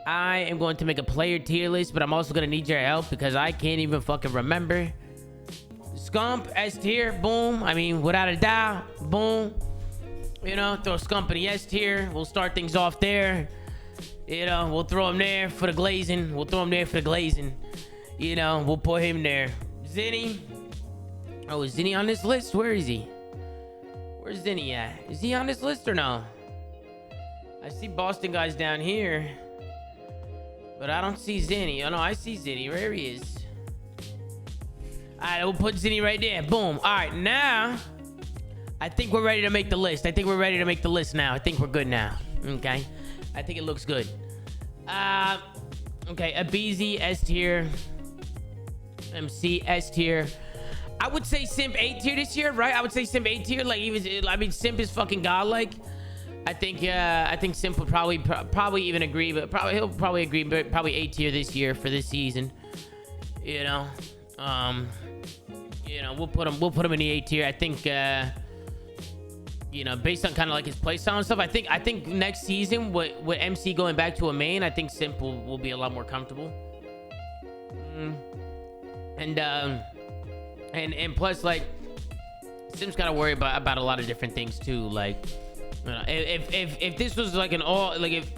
I am going to make a player tier list, but I'm also going to need your help because I can't even fucking remember. Scump, S tier, boom. I mean, without a doubt, boom. You know, throw Scump in the S tier. We'll start things off there. You know, we'll throw him there for the glazing. We'll throw him there for the glazing. You know, we'll put him there. Zinni. Oh, is Zinni on this list? Where is he? Where's Zinni at? Is he on this list or no? I see Boston guys down here. But I don't see Zinni. Oh, no, I see Zinni. There he is. All right, we'll put Zinni right there. Boom. All right, now, I think we're ready to make the list. I think we're ready to make the list now. I think we're good now. Okay. I think it looks good. Okay, Abizi, S tier. MC, S tier. I would say Simp A tier this year, right? I would say Simp A tier. Like, Simp is fucking godlike. I think Simp would probably even agree, but he'll probably agree, but probably A tier this year for this season. You know, we'll put him in the A tier. I think, you know, based on kind of like his play style and stuff. I think next season with MC going back to a main, I think Simp will be a lot more comfortable. And plus, like, Simp's got to worry about a lot of different things too, like. If this was like if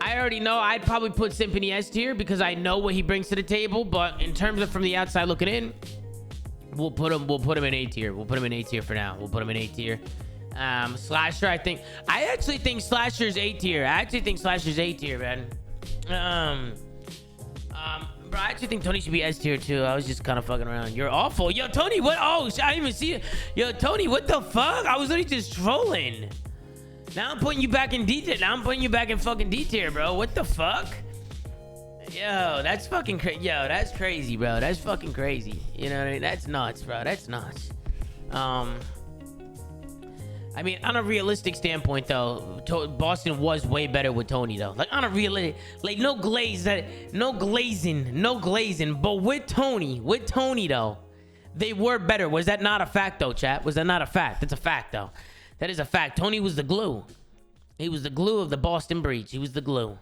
I already know, I'd probably put Simp in the S tier because I know what he brings to the table. But in terms of from the outside looking in, we'll put him in A tier. We'll put him in A tier for now. We'll put him in A tier. Slasher, I actually think Slasher's A tier. Man. Bro, I actually think Tony should be S tier too. I was just kind of fucking around. You're awful. Yo, Tony, what? Oh, I didn't even see it. Yo, Tony, what the fuck? I was literally just trolling. Now I'm putting you back in D tier. Now I'm putting you back in fucking D tier, bro. What the fuck? Yo, that's fucking crazy. Yo, that's crazy, bro. That's fucking crazy. You know what I mean? That's nuts, bro. That's nuts. I mean, on a realistic standpoint, though, Boston was way better with Tony, though. Like, on a realistic, like, no glazing. But with Tony, though, they were better. Was that not a fact, though, chat? Was that not a fact? That's a fact, though. That is a fact. Tony was the glue. He was the glue of the Boston breach. He was the glue.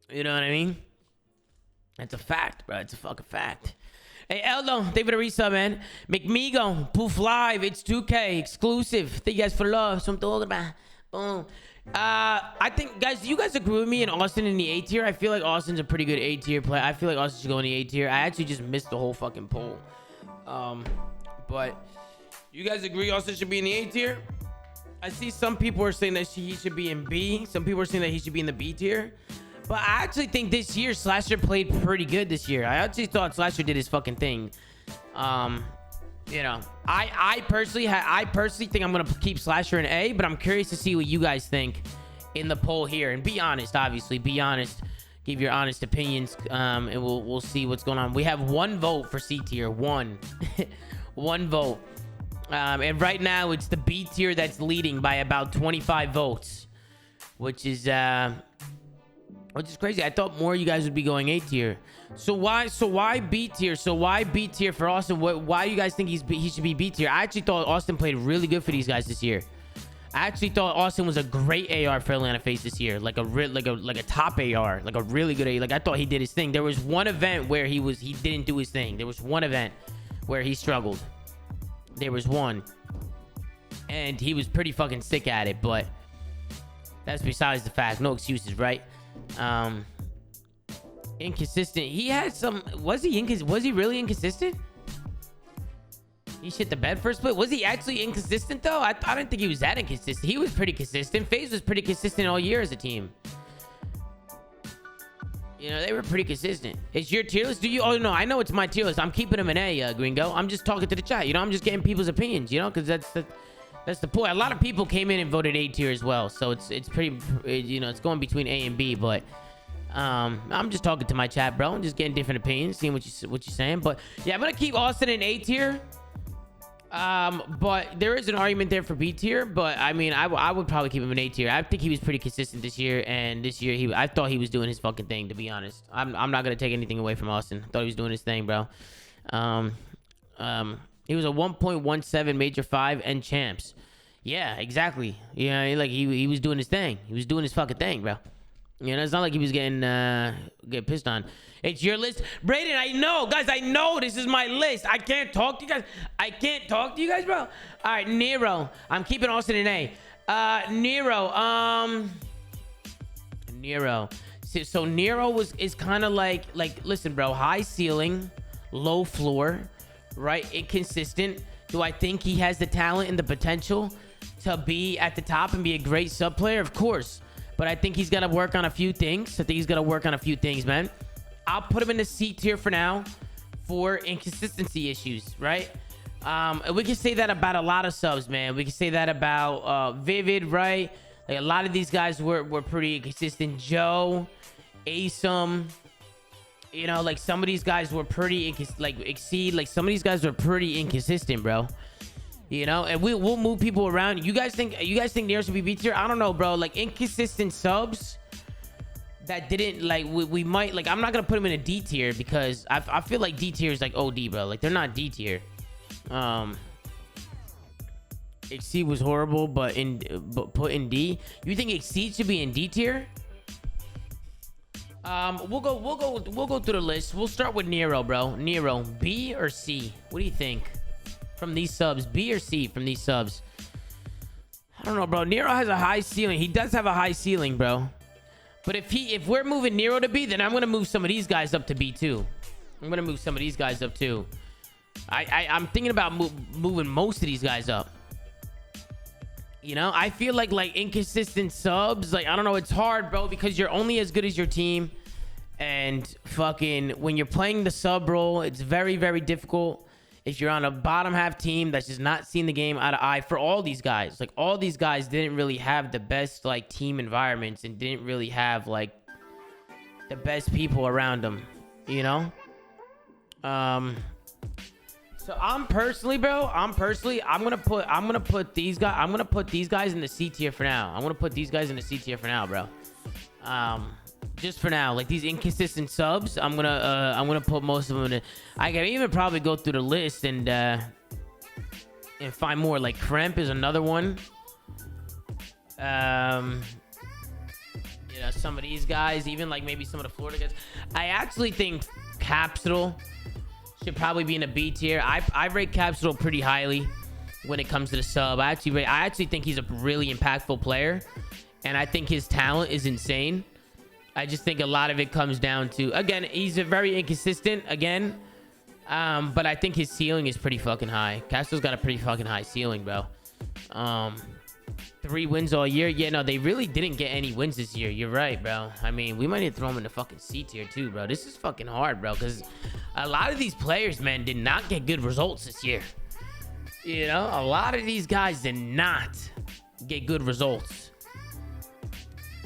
You know what I mean? That's a fact, bro. It's a fucking fact. Hey, Eldo, thank you for the resub, man. McMigo, Poof Live, it's 2K, exclusive. Thank you guys for love. So I'm talking about. Boom. I think, guys, do you guys agree with me in Austin in the A tier? I feel like Austin's a pretty good A tier player. I feel like Austin should go in the A tier. I actually just missed the whole fucking poll. But you guys agree Austin should be in the A tier? I see some people are saying that he should be in B. Some people are saying that he should be in the B tier. But I actually think this year Slasher played pretty good this year. I actually thought Slasher did his fucking thing. You know, I personally think I'm gonna keep Slasher in A, but I'm curious to see what you guys think in the poll here. And be honest, obviously, be honest. Give your honest opinions, and we'll see what's going on. We have one vote for C tier, one vote, and right now it's the B tier that's leading by about 25 votes, which is crazy. I thought more of you guys would be going A tier. So why B tier? So why B tier for Austin? Why do you guys think he should be B tier? I actually thought Austin played really good for these guys this year. I actually thought Austin was a great AR for Atlanta FaZe this year, like a top AR, like a really good AR. Like I thought he did his thing. There was one event where he didn't do his thing. There was one event where he struggled. There was one, and he was pretty fucking sick at it. But that's besides the fact. No excuses, right? Inconsistent. He had some. Was he really inconsistent? He shit the bed first split. Was he actually inconsistent though? I didn't think he was that inconsistent. He was pretty consistent. FaZe was pretty consistent all year as a team. You know, they were pretty consistent. It's your tier list? Do you? Oh no, I know it's my tier list. I'm keeping him in A, Gringo. I'm just talking to the chat. You know, I'm just getting people's opinions. You know, because that's the point. A lot of people came in and voted A tier as well. So it's pretty. You know, it's going between A and B, but. I'm just talking to my chat, bro. I'm just getting different opinions, seeing what you're saying. But yeah, I'm gonna keep Austin in A tier. But there is an argument there for B tier. But I mean, I would probably keep him in A tier. I think he was pretty consistent this year, and this year I thought he was doing his fucking thing. To be honest, I'm not gonna take anything away from Austin. I thought he was doing his thing, bro. He was a 1.17 Major 5 and champs. Yeah, exactly. Yeah, like he was doing his thing. He was doing his fucking thing, bro. You know, it's not like he was getting get pissed on. It's your list, Brayden. I know, guys. I know this is my list. I can't talk to you guys. I can't talk to you guys, bro. All right, Nero. I'm keeping Austin in A. Nero. Nero. So Nero is kind of like listen, bro. High ceiling, low floor, right? Inconsistent. Do I think he has the talent and the potential to be at the top and be a great sub player? Of course. But I think he's got to work on a few things. Man. I'll put him in the C tier for now for inconsistency issues, right? We can say that about a lot of subs, man. We can say that about Vivid, right? Like a lot of these guys were pretty inconsistent. Joe, Asom, you know, like some of these guys were pretty Exceed. Like some of these guys were pretty inconsistent, bro. You know, and we'll move people around. You guys think Nero should be B tier? I don't know, bro. Like inconsistent subs that didn't like we might like. I'm not gonna put them in a D tier because I feel like D tier is like OD, bro. Like they're not D tier. Exceed was horrible, but put in D. You think Exceed should be in D tier? We'll go through the list. We'll start with Nero, bro. Nero, B or C? What do you think? From these subs, B or C from these subs? I don't know, bro. Nero has a high ceiling. He does have a high ceiling, bro. But if we're moving Nero to B, then I'm gonna move some of these guys up to B too. I'm thinking about moving most of these guys up. You know, I feel like inconsistent subs. Like I don't know, it's hard, bro, because you're only as good as your team, and fucking when you're playing the sub role, it's very, very difficult. If you're on a bottom half team that's just not seeing the game out of eye for all these guys, like all these guys didn't really have the best like team environments and didn't really have like the best people around them, you know? So I'm personally, bro, I'm gonna put these guys in the C tier for now. Bro. Just for now, like these inconsistent subs, I'm gonna put most of them in. I can even probably go through the list and find more. Like Kremp is another one. You know, some of these guys, even like maybe some of the Florida guys. I actually think Capsule should probably be in a B tier. I rate Capsule pretty highly when it comes to the sub. I actually think he's a really impactful player, and I think his talent is insane. I just think a lot of it comes down to, again, he's a very inconsistent, again. But I think his ceiling is pretty fucking high. Castle's got a pretty fucking high ceiling, bro. 3 wins all year. Yeah, no, they really didn't get any wins this year. You're right, bro. I mean, we might need to throw him in the fucking C tier too, bro. This is fucking hard, bro, because a lot of these players, man, did not get good results this year. You know, a lot of these guys did not get good results.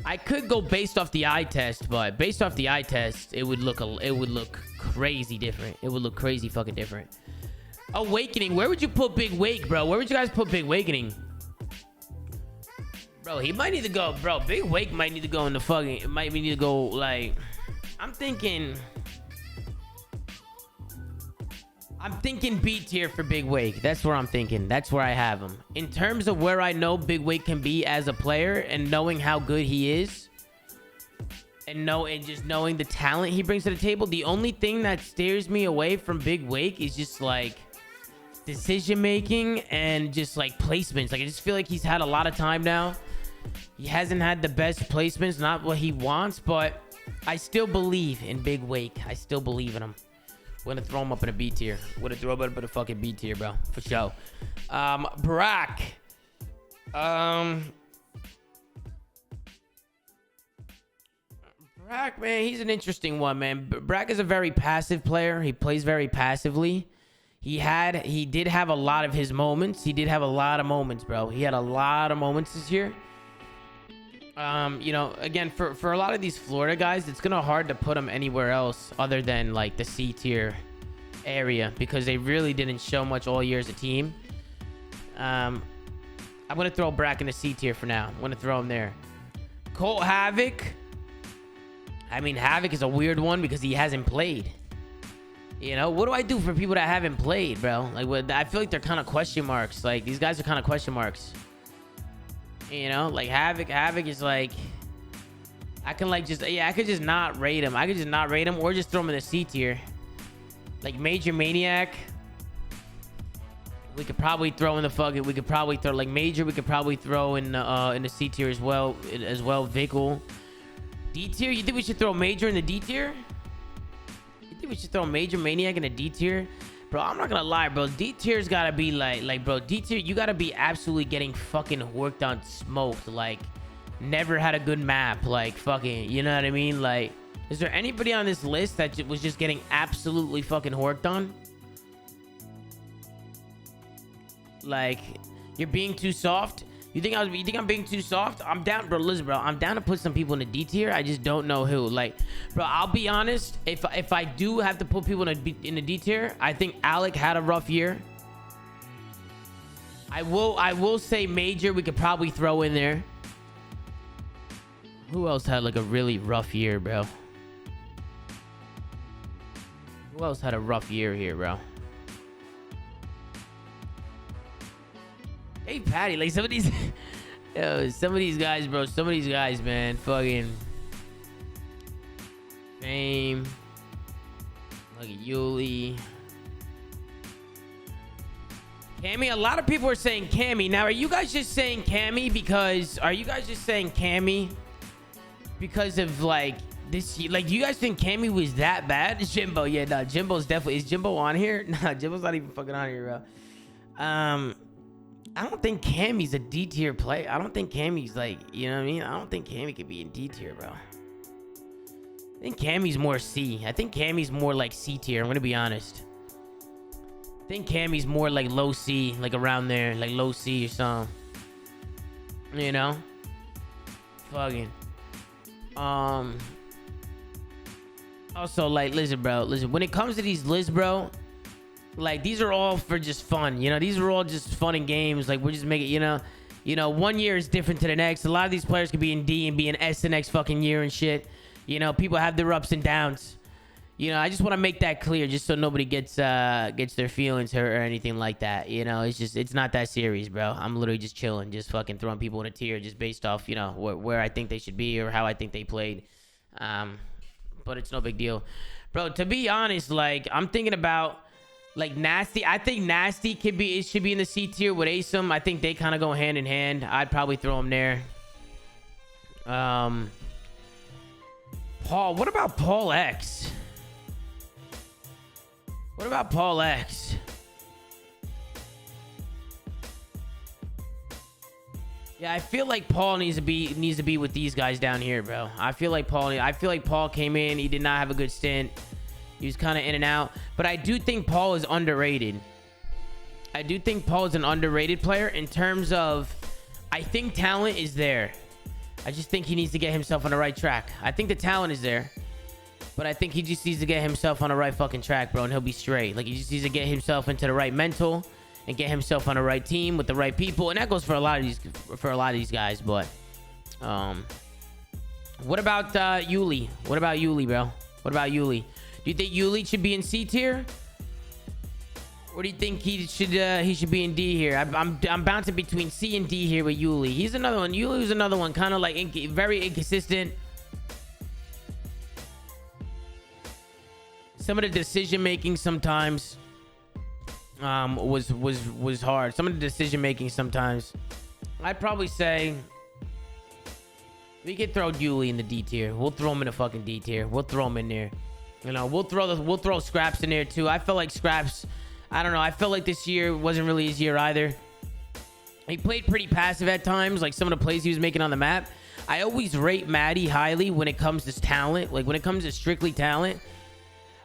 I could go based off the eye test, but based off the eye test, it would look crazy different. It would look crazy fucking different. Awakening, where would you put Big Wake, bro? Where would you guys put Big Awakening? Bro, he might need to go, bro. Big Wake might need to go in the fucking, it might need to go, like, I'm thinking B tier for Big Wake. That's where I'm thinking. That's where I have him. In terms of where I know Big Wake can be as a player and knowing how good he is and just knowing the talent he brings to the table, the only thing that steers me away from Big Wake is just like decision making and just like placements. Like I just feel like he's had a lot of time now. He hasn't had the best placements, not what he wants, but I still believe in Big Wake. I still believe in him. We're gonna throw him up in a B tier. We're gonna throw him up in a fucking B tier, bro. For sure. Brack. Brack, man, he's an interesting one, man. Brack is a very passive player. He plays very passively. He did have a lot of his moments. He did have a lot of moments, bro. He had a lot of moments this year. You know, again, for a lot of these Florida guys, it's gonna hard to put them anywhere else other than like the C tier area because they really didn't show much all year as a team. I'm gonna throw Brack in the C tier for now. I'm gonna throw him there. Colt Havoc. I mean, Havoc is a weird one because he hasn't played. You know, what do I do for people that haven't played, bro? Like, I feel like they're kind of question marks. Like, these guys are kind of question marks. You know, like Havoc is like, I can like just, yeah, I could just not rate him. I could just not rate him or just throw him in the C tier. Like Major Maniac. We could probably throw in the fucking, we could probably throw like Major, we could probably throw in the C tier as well, Vickle. D tier? You think we should throw Major in the D tier? You think we should throw Major Maniac in the D tier? Bro, I'm not gonna lie, bro. D tier's gotta be like, bro, D tier, you gotta be absolutely getting fucking worked on, smoked. Like, never had a good map. Like, fucking, you know what I mean? Like, is there anybody on this list that was just getting absolutely fucking worked on? Like, you're being too soft? You think I'm being too soft? I'm down, bro. Listen, bro. I'm down to put some people in the D tier. I just don't know who. Like, bro, I'll be honest. If I do have to put people in the D tier, I think Alec had a rough year. I will say Major. We could probably throw in there. Who else had like a really rough year, bro? Who else had a rough year here, bro? Hey, Patty, like some of these, yo, some of these guys, bro, some of these guys, man, fucking Fame, like Yuli, Cammy. A lot of people are saying Cammy. Now, are you guys just saying Cammy because? Are you guys just saying Cammy because of like this? Like, do you guys think Cammy was that bad? Jimbo, yeah, no, Jimbo's definitely. Is Jimbo on here? Nah, Jimbo's not even fucking on here, bro. I don't think Cammy's a D tier player. I don't think Cammy's like, you know what I mean? I don't think Cammy could be in D tier, bro. I think Cammy's more C. I think Cammy's more like C tier. I'm gonna be honest. I think Cammy's more like low C, like around there, like low C or something. You know? Fucking. Also, like, listen, bro. Listen, when it comes to these lists, bro, like, these are all for just fun, you know. These are all just fun and games. Like, we're just making, you know, 1 year is different to the next. A lot of these players could be in D and be in S the next fucking year and shit. You know, people have their ups and downs. You know, I just want to make that clear, just so nobody gets their feelings hurt or anything like that. You know, it's not that serious, bro. I'm literally just chilling, just fucking throwing people in a tier, just based off, you know, where I think they should be or how I think they played. But it's no big deal, bro. To be honest, like, I'm thinking about. Like Nasty, I think Nasty should be in the C tier with Asim. I think they kind of go hand in hand. I'd probably throw him there. Paul, what about Paul X? What about Paul X? Yeah, I feel like Paul needs to be with these guys down here, bro. I feel like Paul came in, he did not have a good stint. He was kind of in and out. But I do think Paul is underrated. I do think Paul is an underrated player in terms of, I think talent is there. I just think he needs to get himself on the right track. I think the talent is there. But I think he just needs to get himself on the right fucking track, bro, and he'll be straight. Like, he just needs to get himself into the right mental and get himself on the right team with the right people. And that goes for a lot of these guys. But what about Yuli? What about Yuli, bro? What about Yuli? Do you think Yuli should be in C tier? Or do you think he should be in D here? I'm bouncing between C and D here with Yuli. He's another one. Yuli's another one, kind of like very inconsistent. Some of the decision making sometimes was hard. Some of the decision making sometimes. I'd probably say we could throw Yuli in the D tier. We'll throw him in the fucking D tier. We'll throw him in there. You know, we'll throw Scraps in there too. I feel like Scraps, I don't know. I feel like this year wasn't really his year either. He played pretty passive at times, like some of the plays he was making on the map. I always rate Maddie highly when it comes to talent. Like, when it comes to strictly talent.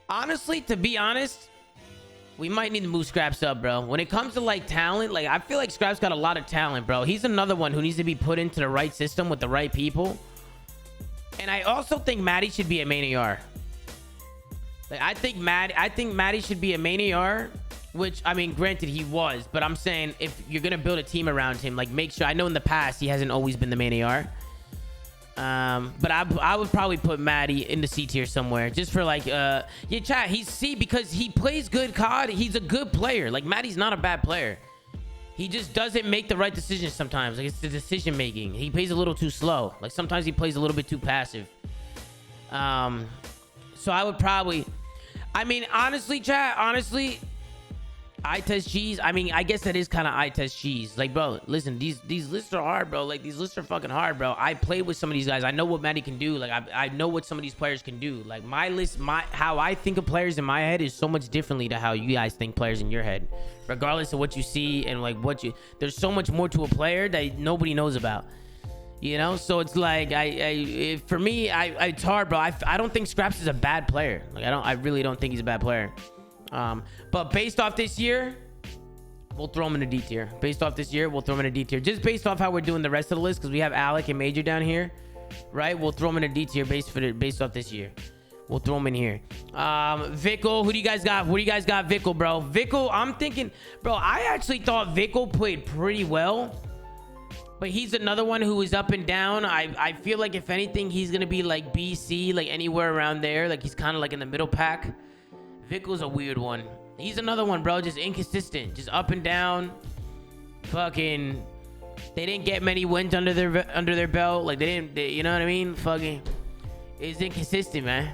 Honestly, to be honest, we might need to move Scraps up, bro. When it comes to, like, talent, like, I feel like Scraps got a lot of talent, bro. He's another one who needs to be put into the right system with the right people. And I also think Maddie should be a main AR. Like, I think Maddie should be a main AR, which, I mean, granted, he was. But I'm saying, if you're going to build a team around him, like, make sure. I know in the past, he hasn't always been the main AR. But I would probably put Maddie in the C tier somewhere, just for like, yeah, chat, he's C because he plays good COD. He's a good player. Like, Maddie's not a bad player. He just doesn't make the right decisions sometimes. Like, it's the decision making. He plays a little too slow. Like, sometimes he plays a little bit too passive. So I would probably, I mean, honestly, chat, honestly, I test cheese. I mean, I guess that is kind of I test cheese. Like, bro, listen, these lists are hard, bro. Like, these lists are fucking hard, bro. I played with some of these guys. I know what Maddie can do. Like, I know what some of these players can do. Like, my list, how I think of players in my head is so much differently to how you guys think players in your head. Regardless of what you see and like there's so much more to a player that nobody knows about. You know, so it's like for me, it's hard, bro. I don't think Scraps is a bad player. Like, I really don't think he's a bad player. But based off this year, we'll throw him in a D tier. Based off this year, we'll throw him in a D tier. Just based off how we're doing the rest of the list, because we have Alec and Major down here, right? We'll throw him in a D tier based off this year. We'll throw him in here. Vickle, who do you guys got? What do you guys got, Vickle, bro? Vickle, I'm thinking, bro, I actually thought Vickle played pretty well. But he's another one who is up and down. I feel like if anything, he's going to be like BC, like anywhere around there. Like, he's kind of like in the middle pack. Vickle's a weird one. He's another one, bro. Just inconsistent. Just up and down. Fucking, they didn't get many wins under their belt. Like, you know what I mean? Fucking, it's inconsistent, man.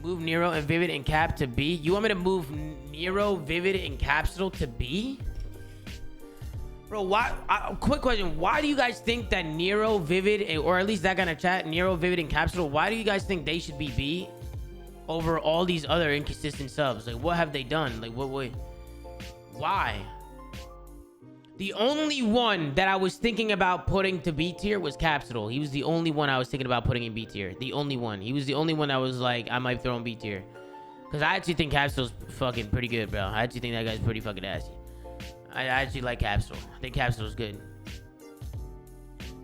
Move Nero and Vivid and Cap to B. You want me to move Nero, Vivid, and Capsule to B? Bro, why? Quick question. Why do you guys think that Nero, Vivid, or at least that kind of chat, Nero, Vivid, and Capsule, why do you guys think they should be B over all these other inconsistent subs? Like, what have they done? Like, why? The only one that I was thinking about putting to B tier was Capsule. He was the only one I was thinking about putting in B tier. The only one. He was the only one that was like, I might throw in B tier. Because I actually think Capsule's fucking pretty good, bro. I actually think that guy's pretty fucking assy. I actually like Capsule. I think Capsule's good.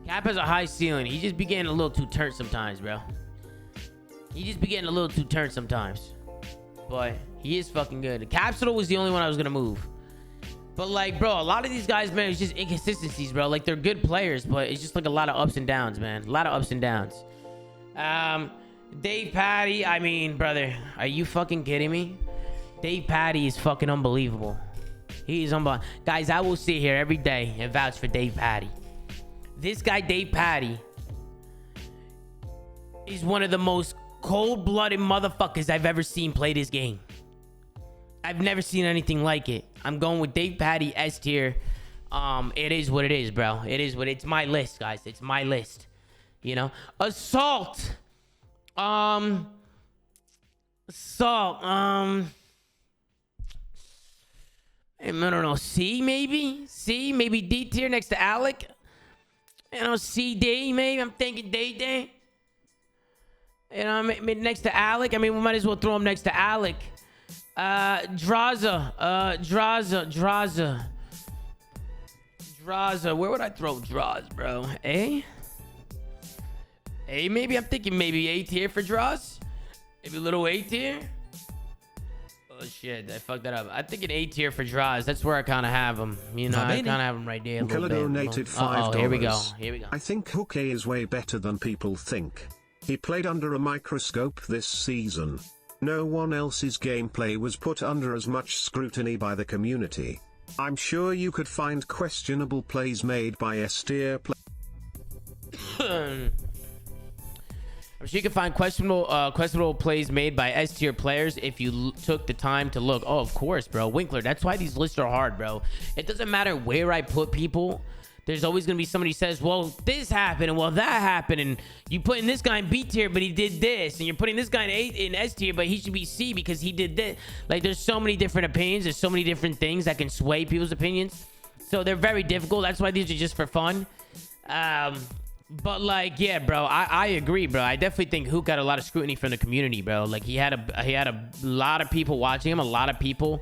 Cap has a high ceiling. He just be getting a little too turned sometimes, bro. He just be getting a little too turned sometimes. But he is fucking good. Capsule was the only one I was going to move. But, like, bro, a lot of these guys, man, it's just inconsistencies, bro. Like, they're good players, but it's just, like, a lot of ups and downs, man. A lot of ups and downs. Dave Patty, I mean, brother, are you fucking kidding me? Dave Patty is fucking unbelievable. He's unbelievable. Guys, I will sit here every day and vouch for Dave Patty. This guy, Dave Patty, is one of the most cold-blooded motherfuckers I've ever seen play this game. I've never seen anything like it. I'm going with Dave Patty S tier. It is what it is, bro. It is what it's my list, guys. It's my list. You know, Assault. I don't know. C maybe D tier next to Alec. You know, CD maybe. I'm thinking D. You know, next to Alec. I mean, we might as well throw him next to Alec. Draza. Where would I throw Draz, bro? A maybe. I'm thinking maybe A tier for Draz. Maybe a little A tier. Oh shit, I fucked that up. I think an A tier for Draz. That's where I kind of have him. You know, I kind of have him right there. Donated $5. Here we go. I think Hook A is way better than people think. He played under a microscope this season. No one else's gameplay was put under as much scrutiny by the community. I'm sure you could find questionable plays made by S-tier I'm sure you can find questionable plays made by S-tier players if you took the time to look. Oh, of course, bro. Winkler, that's why these lists are hard, bro. It doesn't matter where I put people. There's always going to be somebody who says, well, this happened, and well, that happened, and you putting this guy in B tier, but he did this, and you're putting this guy in S tier, but he should be C because he did this. Like, there's so many different opinions. There's so many different things that can sway people's opinions. So they're very difficult. That's why these are just for fun. But, like, yeah, bro, I agree, bro. I definitely think Hook got a lot of scrutiny from the community, bro. Like, he had a lot of people watching him, a lot of people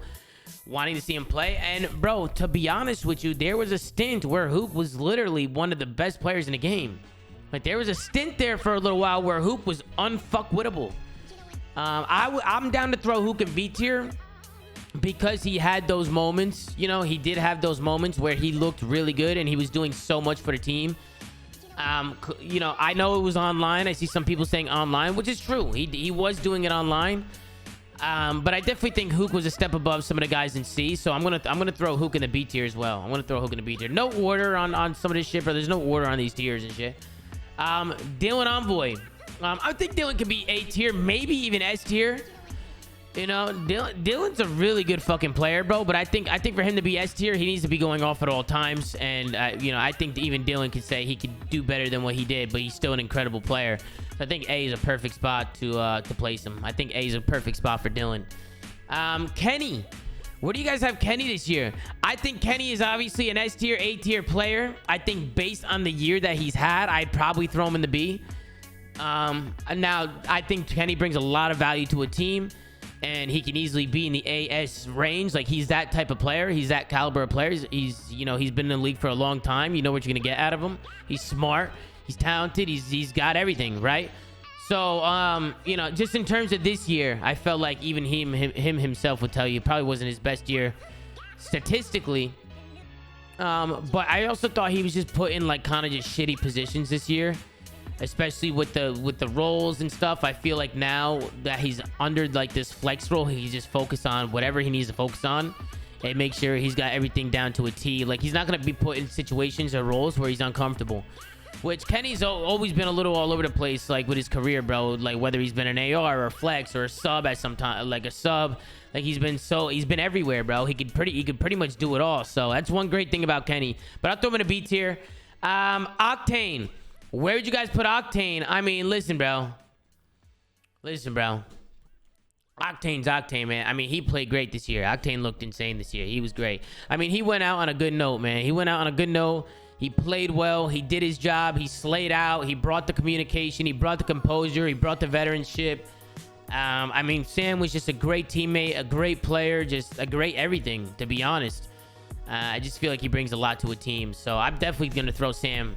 wanting to see him play. And, bro, to be honest with you, there was a stint where Hook was literally one of the best players in the game. Like, there was a stint there for a little while where Hook was unfuckwittable. I'm down to throw Hook in B tier because he had those moments. You know, he did have those moments where he looked really good and he was doing so much for the team. You know, I know it was online. I see some people saying online, which is true. He was doing it online. But I definitely think Hook was a step above some of the guys in C. So I'm gonna throw Hook in the B tier as well. I'm gonna throw Hook in the B tier. No order on some of this shit, bro. There's no order on these tiers and shit. Dylan Envoy. I think Dylan could be A tier, maybe even S tier. You know, Dylan's a really good fucking player, bro. But I think for him to be S tier, he needs to be going off at all times. And you know, I think even Dylan could say he could do better than what he did, but he's still an incredible player. So I think A is a perfect spot to place him. I think A is a perfect spot for Dylan. Kenny, where do you guys have Kenny this year? I think Kenny is obviously an S tier, A tier player. I think based on the year that he's had, I'd probably throw him in the B. Now I think Kenny brings a lot of value to a team. And he can easily be in the AS range. Like, he's that type of player. He's that caliber of player. He's you know, he's been in the league for a long time. You know what you're going to get out of him. He's smart. He's talented. He's got everything, right? So, you know, just in terms of this year, I felt like even him himself would tell you it probably wasn't his best year statistically. But I also thought he was just put in, like, kind of just shitty positions this year. Especially with the roles and stuff. I feel like now that he's under like this flex role, he's just focused on whatever he needs to focus on and make sure he's got everything down to a T. Like, he's not going to be put in situations or roles where he's uncomfortable, which Kenny's always been a little all over the place, like with his career, bro. Like, whether he's been an AR or flex or a sub at some time, like a sub, like he's been everywhere, bro. He could pretty much do it all. So that's one great thing about Kenny. But I'll throw him in a B tier. Octane. Where would you guys put Octane? I mean, listen, bro. Octane's Octane, man. I mean, he played great this year. Octane looked insane this year. He was great. I mean, he went out on a good note, man. He played well. He did his job. He slayed out. He brought the communication. He brought the composure. He brought the veteranship. I mean, Sam was just a great teammate, a great player, just a great everything, to be honest. I just feel like he brings a lot to a team. So I'm definitely going to throw Sam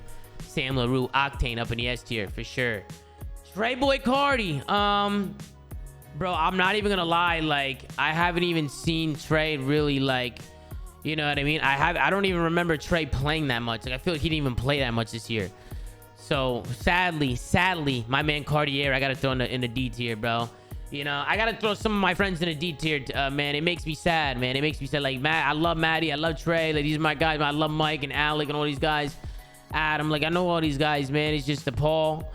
LaRue, Octane up in the S tier for sure. Trey Boy Cardi. Bro, I'm not even gonna lie. Like, I haven't even seen Trey really, like, you know what I mean? I don't even remember Trey playing that much. Like, I feel like he didn't even play that much this year. So sadly, my man Cartier, I gotta throw in the D tier, bro. You know, I gotta throw some of my friends in the D tier, man. It makes me sad, man. It makes me sad. Like, Matt, I love Maddie, I love Trey. Like, these are my guys. I love Mike and Alec and all these guys. Adam, like, I know all these guys, man. It's just the Paul.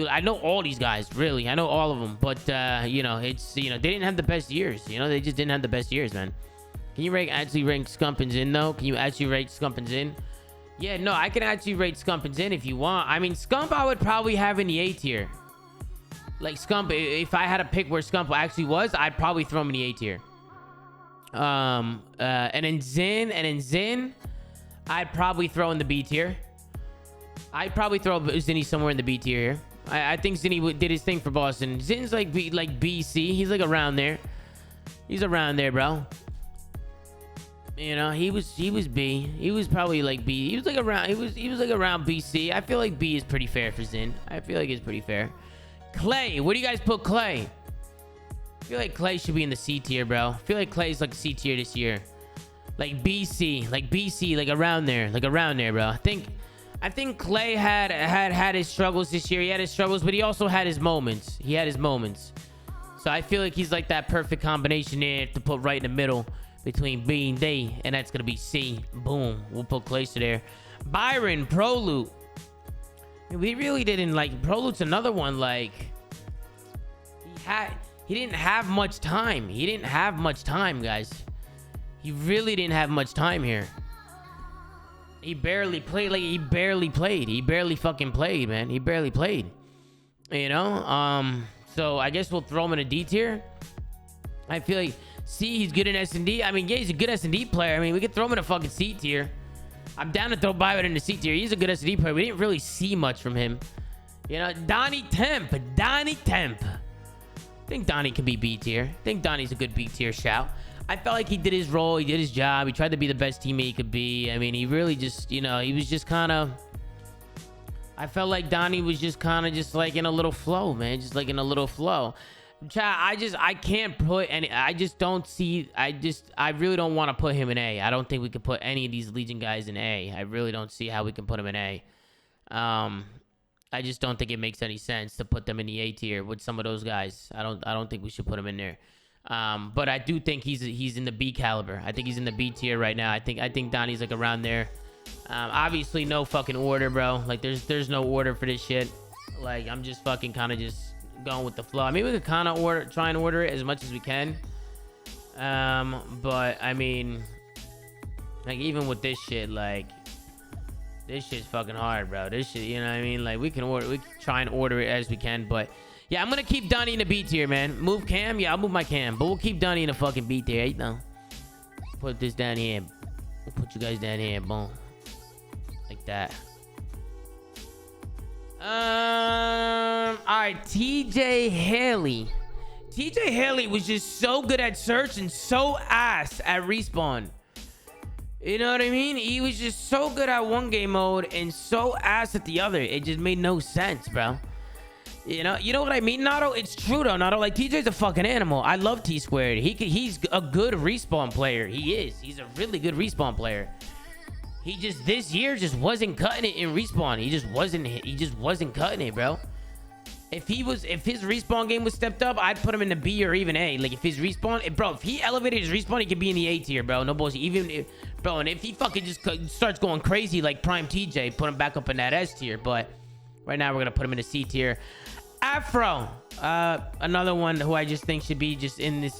I know all these guys, really. I know all of them. But, you know, it's, you know, they didn't have the best years. You know, they just didn't have the best years, man. Can you actually rank Scumpins in, though? Can you actually rate Scumpins in? Yeah, no, I can actually rate Scumpins in if you want. I mean, Scump I would probably have in the A tier. Like, Scump, if I had to pick where Scump actually was, I'd probably throw him in the A tier. And then Zin, I'd probably throw in the B tier. I'd probably throw Zinni somewhere in the B tier here. I think Zinni did his thing for Boston. Zin's like BC. He's like around there. He's around there, bro. You know, he was B. He was probably like B. He was like around. He was like around BC. I feel like B is pretty fair for Zin. I feel like it's pretty fair. Clay, where do you guys put Clay? I feel like Clay should be in the C tier, bro. I feel like Clay's like C tier this year. Like BC, like around there, bro. I think Clay had his struggles this year. He had his struggles, but he also had his moments. So I feel like he's like that perfect combination there to put right in the middle between B and D, and that's gonna be C. Boom. We'll put Clay there. Byron, Proloot. We really didn't like Proloot's another one. Like, he didn't have much time. Guys. He really didn't have much time here. He barely played. He barely fucking played, man. He barely played. You know? So I guess we'll throw him in a D tier. I feel like C, he's good in S&D. I mean, yeah, he's a good S&D player. I mean, we could throw him in a fucking C tier. I'm down to throw Byron in the C tier. He's a good S&D player. We didn't really see much from him. You know, Donnie Temp. I think Donnie can be B tier. I think Donnie's a good B tier shout. I felt like he did his role. He did his job. He tried to be the best teammate he could be. I mean, he really just, you know, he was just kind of... I felt like Donnie was just kind of just like in a little flow, man. Just like in a little flow. I can't put any... I just don't see... I really don't want to put him in A. I don't think we could put any of these Legion guys in A. I really don't see how we can put him in A. I just don't think it makes any sense to put them in the A tier with some of those guys. I don't think we should put them in there. But I do think he's in the B caliber. I think he's in the B tier right now. I think Donnie's like around there. Obviously no fucking order, bro. Like there's no order for this shit. Like I'm just fucking kind of just going with the flow. I mean, we could kind of try and order it as much as we can. But I mean, like even with this shit, like this shit's fucking hard, bro. This shit, you know what I mean? Like we can try and order it as we can, but yeah, I'm gonna keep Donnie in the B tier, man. Move Cam, yeah, I'll move my Cam, but we'll keep Donnie in the fucking B tier, you know. Put this down here. We'll put you guys down here, boom, like that. All right, TJ Haley. TJ Haley was just so good at search and so ass at respawn. You know what I mean? He was just so good at one game mode and so ass at the other. It just made no sense, bro. You know what I mean, Nato? It's true though, Nato. Like TJ's a fucking animal. I love T Squared. He's a good respawn player. He is. He's a really good respawn player. He just this year just wasn't cutting it in respawn. He just wasn't cutting it, bro. If his respawn game was stepped up, I'd put him in the B or even A. Like if his respawn, bro, if he elevated his respawn, he could be in the A tier, bro. No bullshit. Bro, and if he fucking just starts going crazy like Prime TJ, put him back up in that S tier. But right now we're gonna put him in the C tier. Afro, another one who I just think should be just in this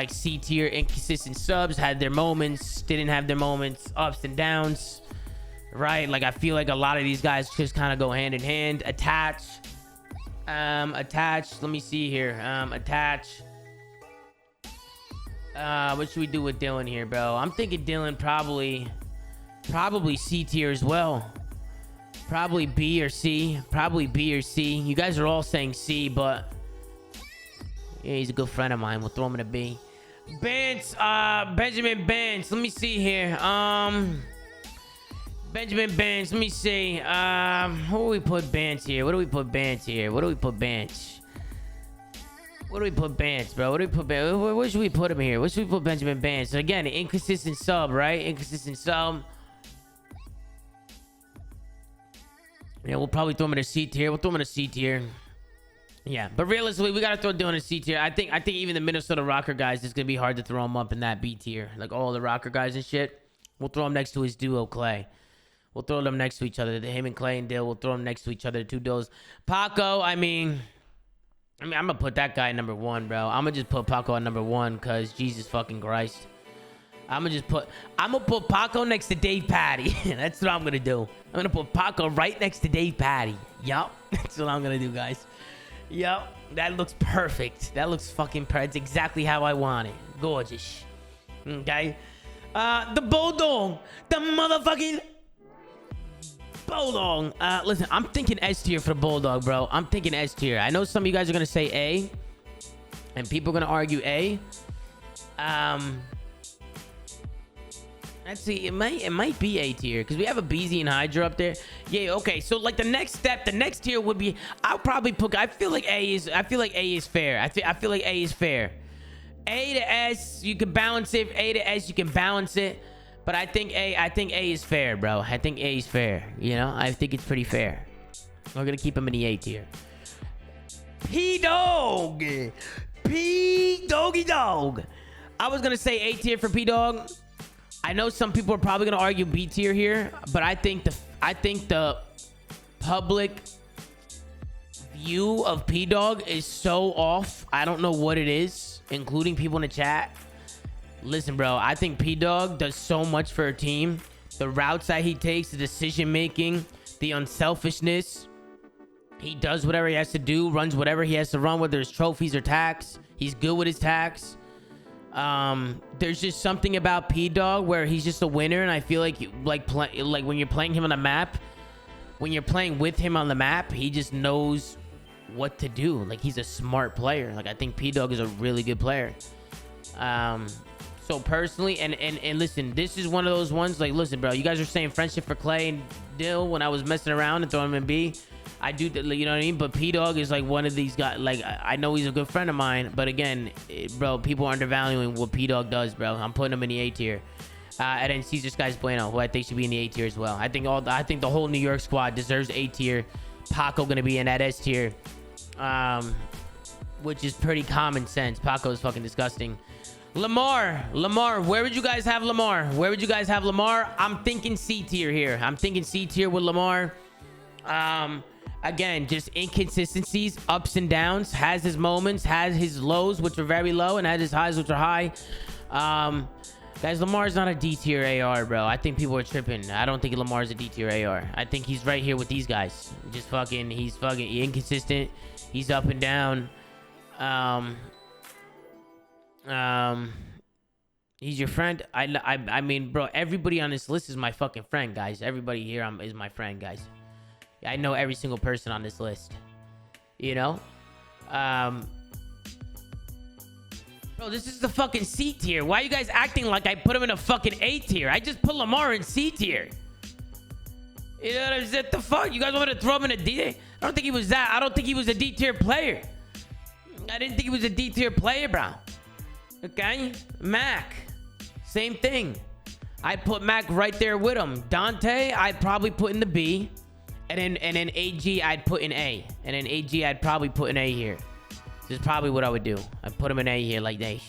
C tier. Inconsistent subs, had their moments, didn't have their moments, ups and downs. Right, like I feel like a lot of these guys just kind of go hand in hand. Attach. Let me see here. Attach. What should we do with Dylan here, bro? I'm thinking Dylan probably C tier as well. Probably B or C. Probably B or C. You guys are all saying C, but yeah, he's a good friend of mine. We'll throw him in a B. Bance, Benjamin Bance. Let me see here. Benjamin Bance, let me see. Who do we put Bance here? What do we put Bance here? What do we put Bance? What do we put Bance, bro? What do we put Bance? Where should we put him here? Where should we put Benjamin Bance? So again, inconsistent sub, right? Inconsistent sub. Yeah, we'll probably throw him in a C tier. We'll throw him in a C tier. Yeah, but realistically, we gotta throw Dylan in a C tier. I think even the Minnesota Rocker guys, it's gonna be hard to throw him up in that B tier. Like all the Rocker guys and shit. We'll throw him next to his duo Clay. We'll throw them next to each other. Him and Clay and Dill. We'll throw them next to each other. Two duos. Paco, I mean, I'm gonna put that guy number one, bro. I'm gonna just put Paco on number one, cause Jesus fucking Christ. I'm gonna put Paco next to Dave Patty. That's what I'm gonna do. I'm gonna put Paco right next to Dave Patty. Yup. That's what I'm gonna do, guys. Yup. That looks perfect. That looks fucking perfect. It's exactly how I want it. Gorgeous. Okay. The Bulldog. The motherfucking Bulldog. Listen, I'm thinking S tier for the Bulldog, bro. I'm thinking S tier. I know some of you guys are gonna say A, and people are gonna argue A. Let's see. It might be A tier because we have a BZ and Hydra up there. Yeah. Okay. So like the next step, the next tier would be. I'll probably put. I feel like A is fair. I feel like A is fair. A to S, you can balance it. A to S, you can balance it. But I think A is fair, bro. I think A is fair. You know, I think it's pretty fair. We're gonna keep him in the A tier. P-Dog. P-Doggy Dog. I was gonna say A tier for P-Dog. I know some people are probably gonna argue B tier here, but I think the public view of P-Dog is so off. I don't know what it is, including people in the chat. Listen, bro, I think P-Dog does so much for a team. The routes that he takes, the decision making, the unselfishness. He does whatever he has to do, runs whatever he has to run, whether it's trophies or tax. He's good with his tax. There's just something about P-Dog where he's just a winner, and I feel like when you're playing him on the map, when you're playing with him on the map, he just knows what to do. Like, he's a smart player. Like, I think P-Dog is a really good player. So personally, and listen, this is one of those ones, like, listen, bro, you guys are saying friendship for Clay and Dill when I was messing around and throwing him in B. I do, you know what I mean? But P-Dog is like one of these guys. Like, I know he's a good friend of mine, but again, bro, people are undervaluing what P-Dog does, bro. I'm putting him in the A tier. And then Cesar Skies Bueno, who I think should be in the A tier as well. I think the whole New York squad deserves A tier. Paco gonna be in that S tier. which is pretty common sense. Paco is fucking disgusting. Lamar, where would you guys have Lamar? I'm thinking C tier here. I'm thinking C tier with Lamar. Again, just inconsistencies, ups and downs. Has his moments, has his lows, which are very low, and has his highs, which are high. Guys, Lamar's not a D tier AR, bro. I think people are tripping. I don't think Lamar's a D tier AR. I think he's right here with these guys. He's fucking inconsistent. He's up and down. He's your friend. I mean, bro, everybody on this list is my fucking friend, guys. Everybody here is my friend, guys. I know every single person on this list. You know? Bro, this is the fucking C tier. Why are you guys acting like I put him in a fucking A tier? I just put Lamar in C tier. You know what I'm saying? The fuck? You guys want me to throw him in a D? I don't think he was that. I don't think he was a D tier player. I didn't think he was a D tier player, bro. Okay? Mac. Same thing. I put Mac right there with him. Dante, I'd probably put in the B. And then AG, I'd put in A. And then AG, I'd probably put in A here. This is probably what I would do. I'd put him in A here like this.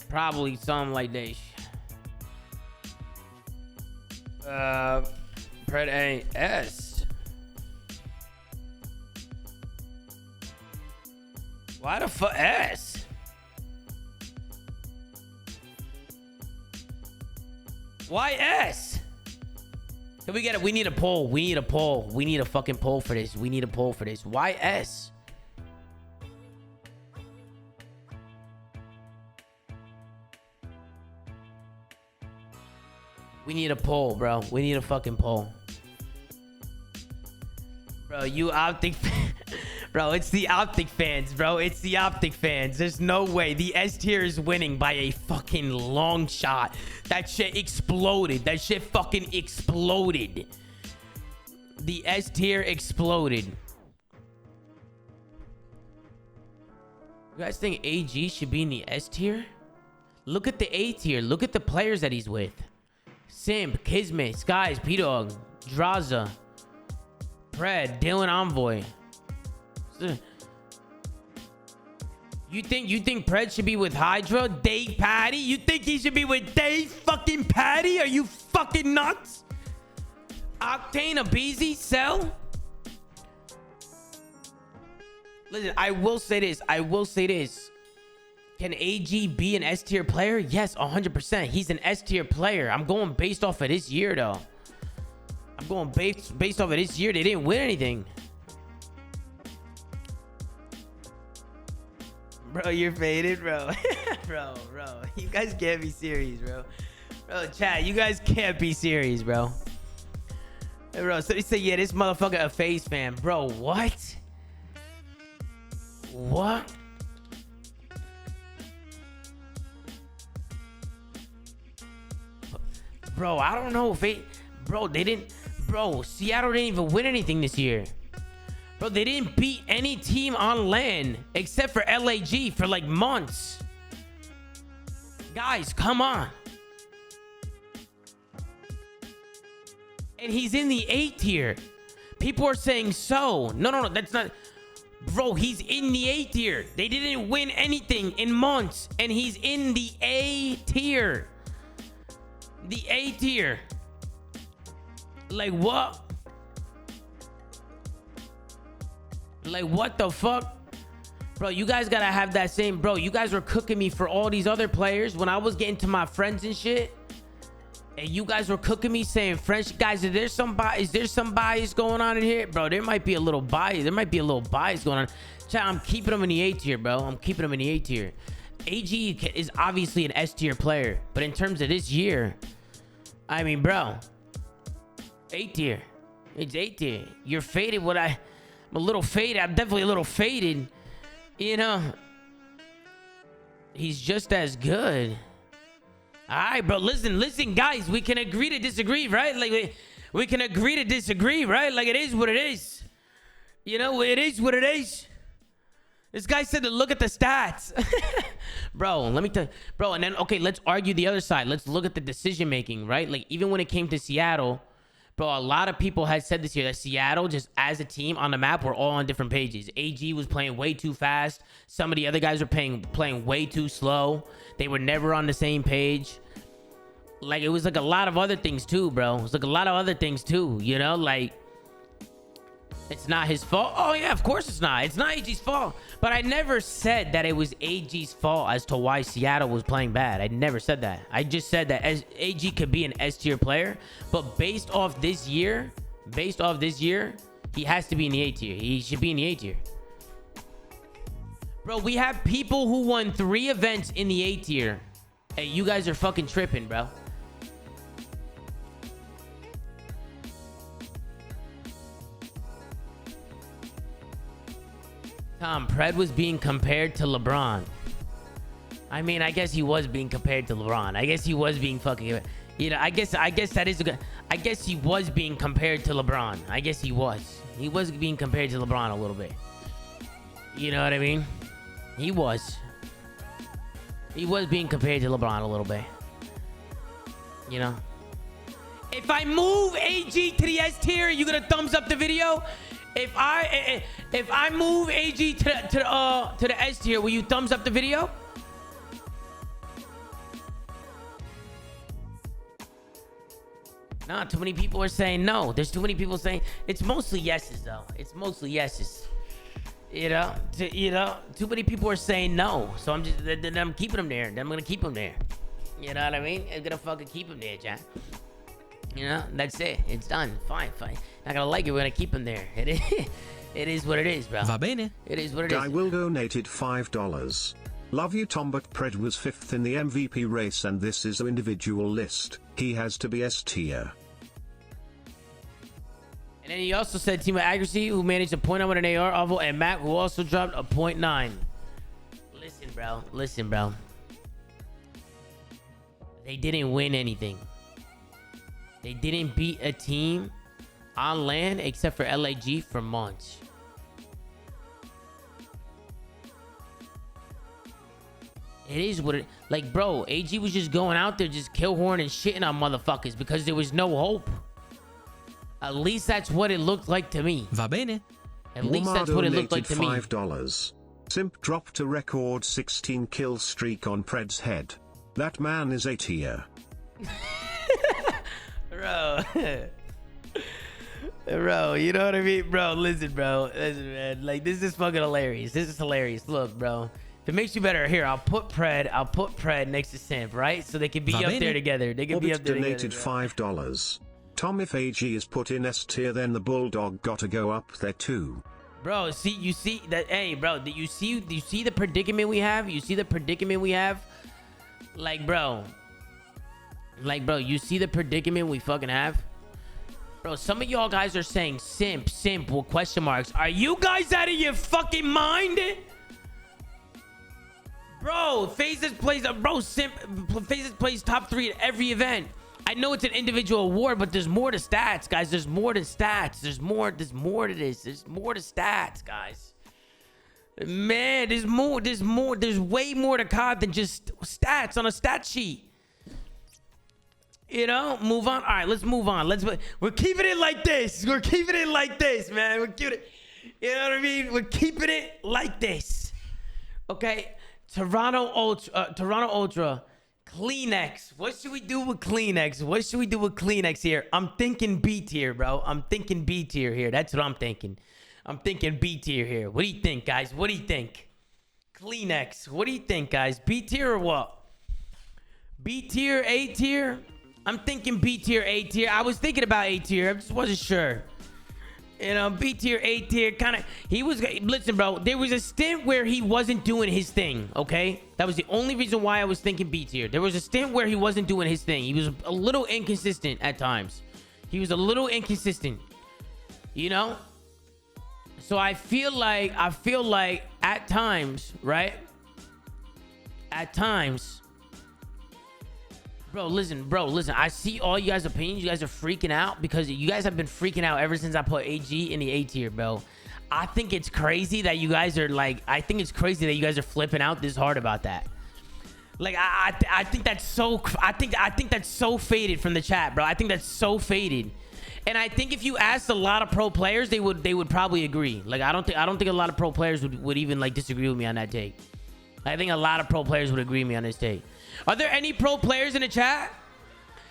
Probably something like this. Pred A S. Why the fuck S? Why S? Can we get it? We need a poll. We need a poll. We need a fucking poll for this. We need a poll for this. Why S? We need a poll, bro. We need a fucking poll. Bro, you optic bro, it's the optic fans, bro. It's the optic fans. There's no way. The S tier is winning by a fucking long shot. That shit exploded. That shit fucking exploded. The S tier exploded. You guys think AG should be in the S tier? Look at the A tier. Look at the players that he's with. Simp, Kismet, Skies, P-Dog, Draza, Pred, Dylan Envoy. You think Pred should be with Hydra? Dave Patty? You think he should be with Dave fucking Patty? Are you fucking nuts? Octane, Abizi, Cell? Listen, I will say this. Can AG be an S tier player? Yes, 100%. He's an S tier player. I'm going based off of this year, though. I'm going based off of this year. They didn't win anything. Bro, you're faded, bro. bro. You guys can't be serious, bro. Bro, chat, you guys can't be serious, bro. Hey, bro, so they say, yeah, this motherfucker a FaZe fan. Bro, what? What? Bro, I don't know if Seattle didn't even win anything this year. Bro, they didn't beat any team on LAN except for LAG for like months. Guys, come on. And he's in the A tier. People are saying so. No, that's not. Bro, he's in the A tier. They didn't win anything in months. And he's in the A tier. The A tier. Like what? Like what the fuck? Bro, you guys gotta have that same. Bro, you guys were cooking me for all these other players when I was getting to my friends and shit. And you guys were cooking me saying French. Guys, is there some bias going on in here? Bro, there might be a little bias. There might be a little bias going on. Chat, I'm keeping him in the A tier, bro. I'm keeping him in the A tier. AG is obviously an S tier player. But in terms of this year, I mean, bro, A tier. It's A tier. You're faded. I'm a little faded. I'm definitely a little faded. You know, he's just as good. All right, bro. Listen, guys. We can agree to disagree, right? Like we can agree to disagree, right? Like it is what it is. You know, it is what it is. This guy said to look at the stats. Bro, let me tell you. Bro, and then, okay, let's argue the other side. Let's look at the decision making, right? Like even when it came to Seattle, Bro, a lot of people had said this year that Seattle, just as a team on the map, were all on different pages. AG was playing way too fast. Some of the other guys were playing way too slow. They were never on the same page. Like, it was like a lot of other things too, bro. It was like a lot of other things too, you know? Like, it's not his fault. Oh, yeah, of course it's not. It's not AG's fault. But I never said that it was AG's fault as to why Seattle was playing bad. I never said that. I just said that AG could be an S tier player. But based off this year, he has to be in the A tier. He should be in the A tier. Bro, we have people who won 3 events in the A tier. Hey, you guys are fucking tripping, bro. Tom, Pred was being compared to LeBron. I mean, I guess he was being compared to LeBron. I guess he was being fucking... You know, I guess that is a good... I guess he was being compared to LeBron. I guess he was. He was being compared to LeBron a little bit. You know what I mean? He was. He was being compared to LeBron a little bit. You know? If I move AG to the S tier, you gonna thumbs up the video? If I move AG to the S tier, will you thumbs up the video? Nah, too many people are saying no. There's too many people saying... It's mostly yeses, though. It's mostly yeses. You know? Too many people are saying no. So I'm keeping them there. I'm gonna keep them there. You know what I mean? I'm gonna fucking keep them there, Jack. You know? That's it. It's done. Fine. Not gonna like it. We're gonna keep them there. It is what it is, bro. Va bene. It is what it is. Guy Will donated $5. Love you, Tom, but Pred was 5th in the MVP race, and this is an individual list. He has to be S tier. And then he also said Team of Accuracy, who managed a .9 with an AR oval, and Matt, who also dropped a .9. Listen, bro. They didn't win anything. They didn't beat a team on land except for LAG for months. It is what it... Like, bro, AG was just going out there just kill horn and shitting on motherfuckers because there was no hope. At least that's what it looked like to me. Va bene. At least that's what it looked like to me. $5. Simp dropped a record 16 kill streak on Pred's head. That man is A tier. Bro. Bro, you know what I mean? Bro, listen, man. Like, this is fucking hilarious. This is hilarious. Look, bro. If it makes you better, here, I'll put Pred next to Simp, right? So they can be up there together. They can be up there donated together. $5. Tom, if AG is put in S tier, then the Bulldog gotta go up there too. Bro, you see that? Hey, bro, do you see the predicament we have? You see the predicament we have? Like, bro, you see the predicament we fucking have? Bro, some of y'all guys are saying simp with question marks. Are you guys out of your fucking mind? Bro, FaZe plays top 3 at every event. I know it's an individual award, but there's more to stats, guys. There's more to stats. There's more to this. There's more to stats, guys. Man, there's way more to COD than just stats on a stat sheet. You know, move on. All right, let's move on. We're keeping it like this. We're keeping it like this, man. We're keeping it. You know what I mean? We're keeping it like this. Okay, Toronto Ultra. Kleenex. What should we do with Kleenex here? I'm thinking B tier, bro. I'm thinking B tier here. That's what I'm thinking. I'm thinking B tier here. What do you think, guys? What do you think? Kleenex. What do you think, guys? B tier or what? B tier, A tier? I'm thinking B tier, A tier. I was thinking about A tier. I just wasn't sure. You know, B tier, A tier, kind of. Listen, bro, there was a stint where he wasn't doing his thing, okay? That was the only reason why I was thinking B tier. There was a stint where he wasn't doing his thing. He was a little inconsistent at times. You know? So I feel like at times, right? At times. Bro, listen. I see all you guys' opinions. You guys are freaking out because you guys have been freaking out ever since I put AG in the A tier, bro. I think it's crazy that you guys are flipping out this hard about that. Like, I think that's so, I think that's so faded from the chat, bro. I think that's so faded. And I think if you asked a lot of pro players, they would probably agree. Like I don't think a lot of pro players would even like disagree with me on that take. I think a lot of pro players would agree with me on this take. Are there any pro players in the chat?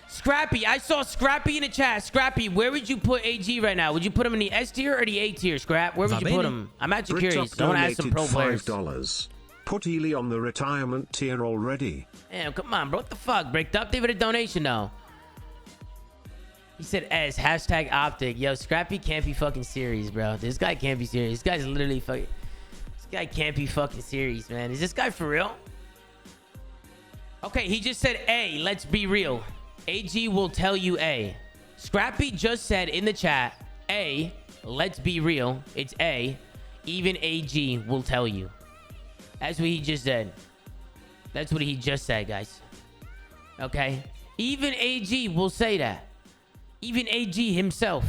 Scrappy, I saw Scrappy in the chat. Scrappy, where would you put AG right now? Would you put him in the S tier or the A tier, Scrap? Where would you put him? I'm actually curious. I want to ask some pro players. $5. Put Ely on the retirement tier already. Damn, come on, bro. What the fuck? Bricked up, leave it a donation though. He said S, hashtag optic. Yo, Scrappy can't be fucking serious, bro. This guy can't be serious. This guy's literally fucking... This guy can't be fucking serious, man. Is this guy for real? Okay, he just said A, let's be real. AG will tell you A. Scrappy just said in the chat, A, let's be real. It's A. Even AG will tell you. That's what he just said. That's what he just said, guys. Okay? Even AG will say that. Even AG himself.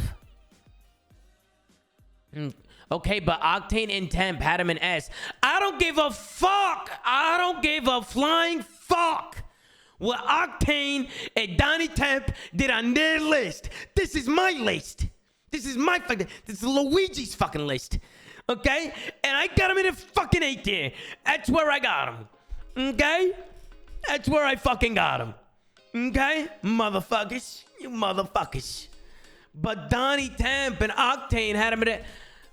Okay, but Octane and Temp had him an S. I don't give a fuck. I don't give a flying fuck what Octane and Donnie Temp did on their list. This is my list. This is my fucking... This is Luigi's fucking list. Okay? And I got him in a fucking 8 tier. That's where I got him. Okay? That's where I fucking got him. Okay? Motherfuckers. You motherfuckers. But Donnie Temp and Octane had him in a...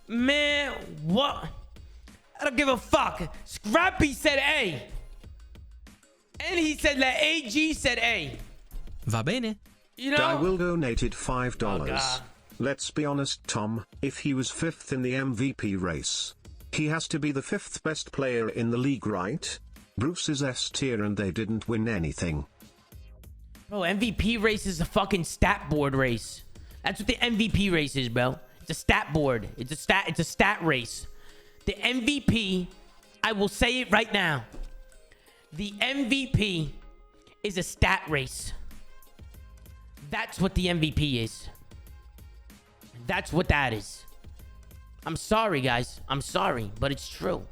Man, what? I don't give a fuck. Scrappy said A. And he said that AG said A. Va bene. You know? I will donated $5. Oh, let's be honest, Tom. If he was 5th in the MVP race, he has to be the 5th best player in the league, right? Bruce is S tier and they didn't win anything. Bro, MVP race is a fucking stat board race. That's what the MVP race is, bro. It's a stat board. It's a stat race. The MVP, I will say it right now. The MVP is a stat race. That's what the MVP is. That's what that is. I'm sorry, guys. I'm sorry, but it's true.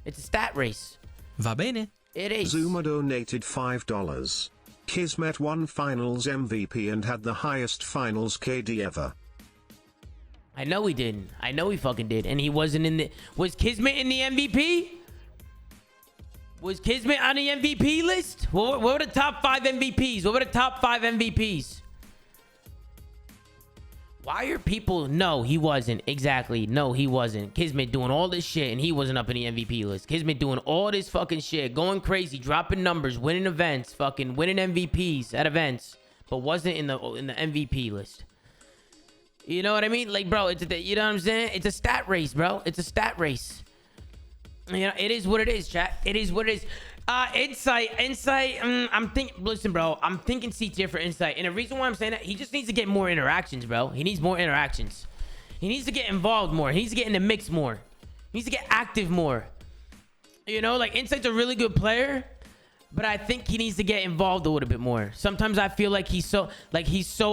It's a stat race. Va bene. It is. ZooMaa donated $5. Kismet won finals MVP and had the highest finals KD ever. I know he didn't. I know he fucking did. And he wasn't in the... Was Kismet in the MVP? Was Kismet on the MVP list? What were the top 5 MVPs? What were the top 5 MVPs? Why are people... No, he wasn't. Exactly. No, he wasn't. Kismet doing all this shit and he wasn't up in the MVP list. Kismet doing all this fucking shit. Going crazy. Dropping numbers. Winning events. Fucking winning MVPs at events. But wasn't in the MVP list. You know what I mean? Like, bro, you know what I'm saying? It's a stat race, bro. It's a stat race. You know, it is what it is, chat. It is what it is. Insight. I'm thinking, listen, bro, I'm thinking C tier for Insight. And the reason why I'm saying that, he just needs to get more interactions, bro. He needs more interactions. He needs to get involved more. He needs to get in the mix more. He needs to get active more. You know, like, Insight's a really good player, but I think he needs to get involved a little bit more. Sometimes I feel like he's so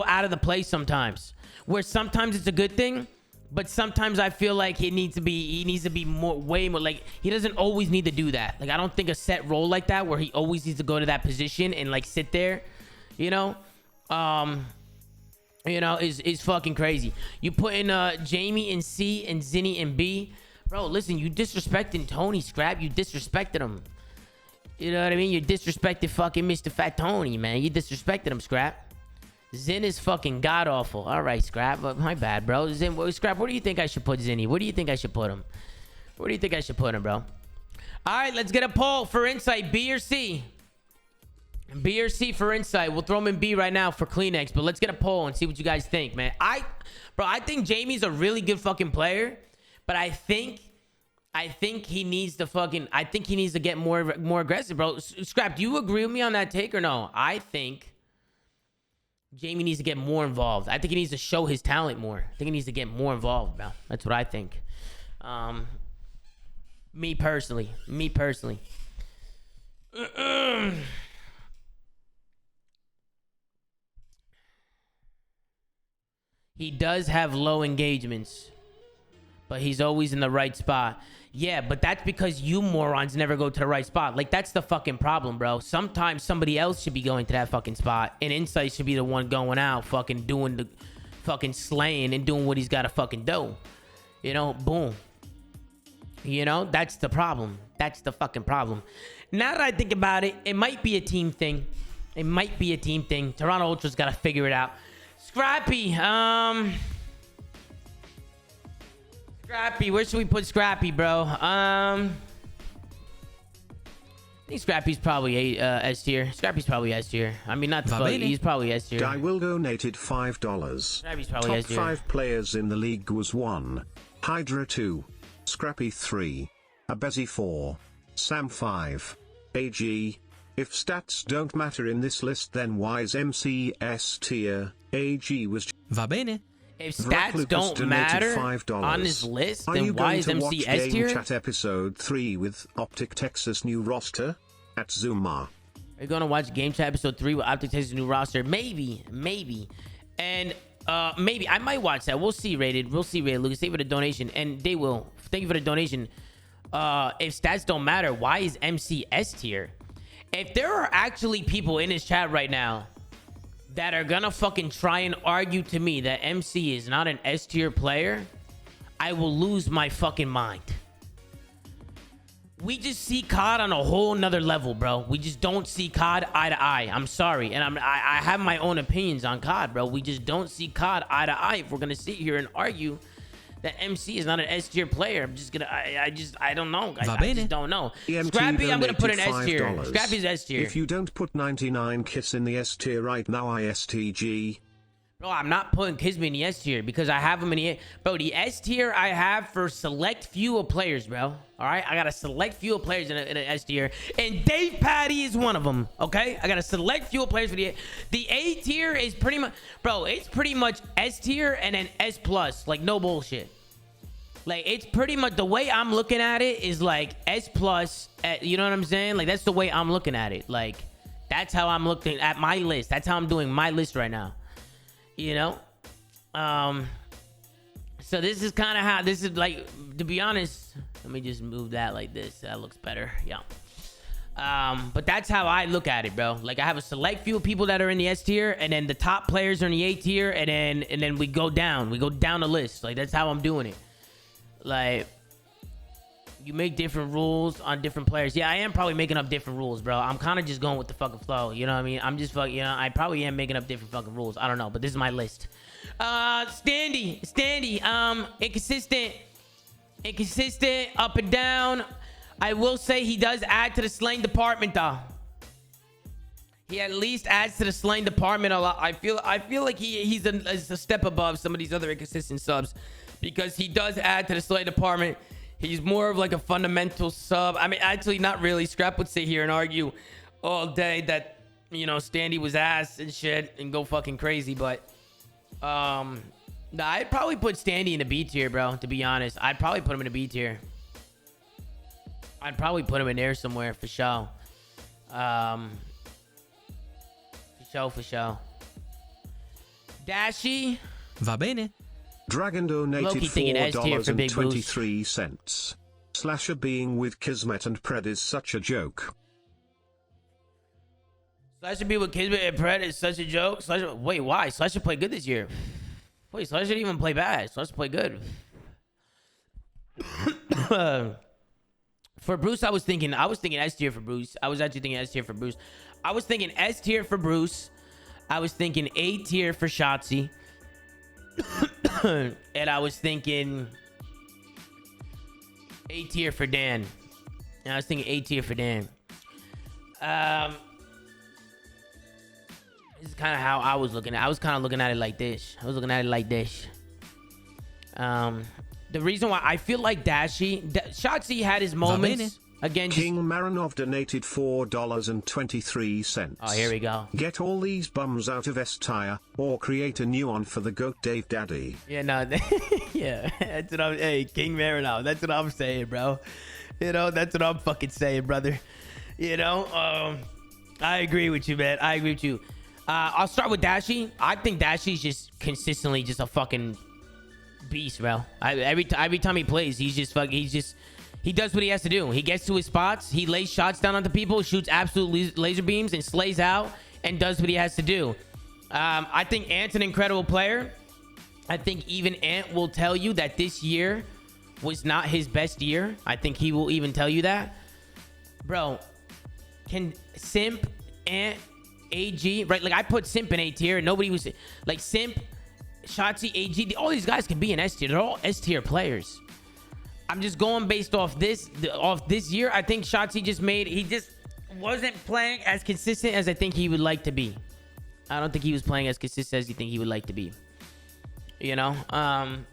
out of the play sometimes. Where sometimes it's a good thing, but sometimes I feel like he needs to be way more, like, he doesn't always need to do that. Like, I don't think a set role like that where he always needs to go to that position and like sit there, you know, is fucking crazy. You put in Jamie in C and Zinni in B. Bro, listen, you disrespecting Tony, Scrap. You disrespected him. You know what I mean? You disrespected fucking Mr. Fat Tony, man. You disrespected him, Scrap. Zin is fucking god-awful. All right, Scrap. My bad, bro. Scrap, where do you think I should put Zinni? Where do you think I should put him? Where do you think I should put him, bro? All right, let's get a poll for Insight. B or C? B or C for Insight. We'll throw him in B right now for Kleenex, but let's get a poll and see what you guys think, man. I think Jamie's a really good fucking player, but I think he needs to fucking... I think he needs to get more aggressive, bro. Scrap, do you agree with me on that take or no? I think... Jamie needs to get more involved. I think he needs to show his talent more. I think he needs to get more involved, bro. That's what I think. Me personally. He does have low engagements, but he's always in the right spot. Yeah, but that's because you morons never go to the right spot. Like, that's the fucking problem, bro. Sometimes somebody else should be going to that fucking spot, and Insight should be the one going out fucking doing the fucking slaying and doing what he's got to fucking do. You know, boom. You know, that's the problem. That's the fucking problem. Now that I think about it, it might be a team thing. It might be a team thing. Toronto Ultra's got to figure it out. Scrappy. Scrappy. Where should we put Scrappy, bro? I think Scrappy's probably S tier. Scrappy's probably S tier. I mean, not the fuck. He's probably S tier. Guy Will donated $5. Scrappy's probably Top S tier. 5 players in the league was 1. Hydra 2. Scrappy 3. Abezi 4. Sam 5. AG. If stats don't matter in this list, then why is MC S tier? AG was... Va bene. If stats don't matter on this list, then why is MC S tier? Chat episode 3 with Optic Texas new roster at ZooMaa. Are you gonna watch Game Chat episode 3 with Optic Texas new roster? Maybe. And maybe I might watch that. We'll see, Rated. Lucas, thank you for the donation. And they will. Thank you for the donation. If stats don't matter, why is MC S tier? If there are actually people in this chat right now that are gonna fucking try and argue to me that MC is not an S tier player, I will lose my fucking mind. We just see COD on a whole nother level, bro. We just don't see COD eye to eye. I'm sorry. And I have my own opinions on COD, bro. We just don't see COD eye to eye. If we're gonna sit here and argue that MC is not an S tier player, I'm just gonna I don't know, guys. I just don't know. Scrappy, I'm gonna put an S tier. Scrappy's S tier. If you don't put 99 Kiss in the S tier right now, ISTG. Bro, I'm not putting Kismet in the S tier because I have him in the... Bro, the S tier I have for select few of players, bro. All right? I got a select few of players in an S tier. And Dave Patty is one of them, okay? I got a select few of players for the... The A tier is pretty much... Bro, it's pretty much S tier and then S plus. Like, no bullshit. Like, it's pretty much... The way I'm looking at it is like S plus. You know what I'm saying? Like, that's the way I'm looking at it. Like, that's how I'm looking at my list. That's how I'm doing my list right now. You know, so this is kind of how this is, like, to be honest. Let me just move that like this. That looks better. Yeah. But that's how I look at it, bro. Like, I have a select few people that are in the S tier, and then the top players are in the A tier, and then we go down. We go down the list. Like, that's how I'm doing it. Like, you make different rules on different players. Yeah, I am probably making up different rules, bro. I'm kind of just going with the fucking flow. You know what I mean? I'm just fucking, you know, I probably am making up different fucking rules. I don't know, but this is my list. Standy, inconsistent, up and down. I will say he does add to the slaying department, though. He at least adds to the slaying department a lot. I feel like he's a step above some of these other inconsistent subs because he does add to the slaying department. He's more of like a fundamental sub. I mean, actually, not really. Scrap would sit here and argue all day that, you know, Standy was ass and shit and go fucking crazy. But I'd probably put Standy in the B tier, bro. To be honest, I'd probably put him in the B tier. I'd probably put him in there somewhere for sure. For sure. Dashy. Va bene. Dragon donated $4.23. Slasher being with Kismet and Pred is such a joke. Slasher being with Kismet and Pred is such a joke. Slasher, wait, why? Slasher played good this year. Wait, Slasher didn't even play bad. Slasher played good. For Bruce, I was thinking S tier for Bruce. I was actually thinking S tier for Bruce. I was thinking S tier for Bruce. I was thinking A tier for Shotzi. And I was thinking A tier for Dan. And I was thinking A tier for Dan. This is kind of how I was looking at it. I was kind of looking at it like this. The reason why I feel like Shotzi had his moments. Again, King Marinov donated $4.23. Oh, here we go. Get all these bums out of S-Tier, or create a new one for the GOAT Dave Daddy. Yeah, no, yeah, that's what I'm, hey, King Marinov, that's what I'm saying, bro. You know, that's what I'm fucking saying, brother. You know, I agree with you, man. I agree with you. I'll start with Dashy. I think Dashy's just consistently just a fucking beast, bro. Every time he plays, he does what he has to do. He gets to his spots. He lays shots down onto people, shoots absolute laser beams, and slays out and does what he has to do. I think Ant's an incredible player. I think even Ant will tell you that this year was not his best year. I think he will even tell you that. Bro, can Simp, Ant, AG, right? Like I put Simp in A tier and nobody was like Simp, Shotzi, AG. All these guys can be in S tier. They're all S tier players. I'm just going based off this year. I think Shotzi he just wasn't playing as consistent as I think he would like to be. I don't think he was playing as consistent as you think he would like to be. You know, and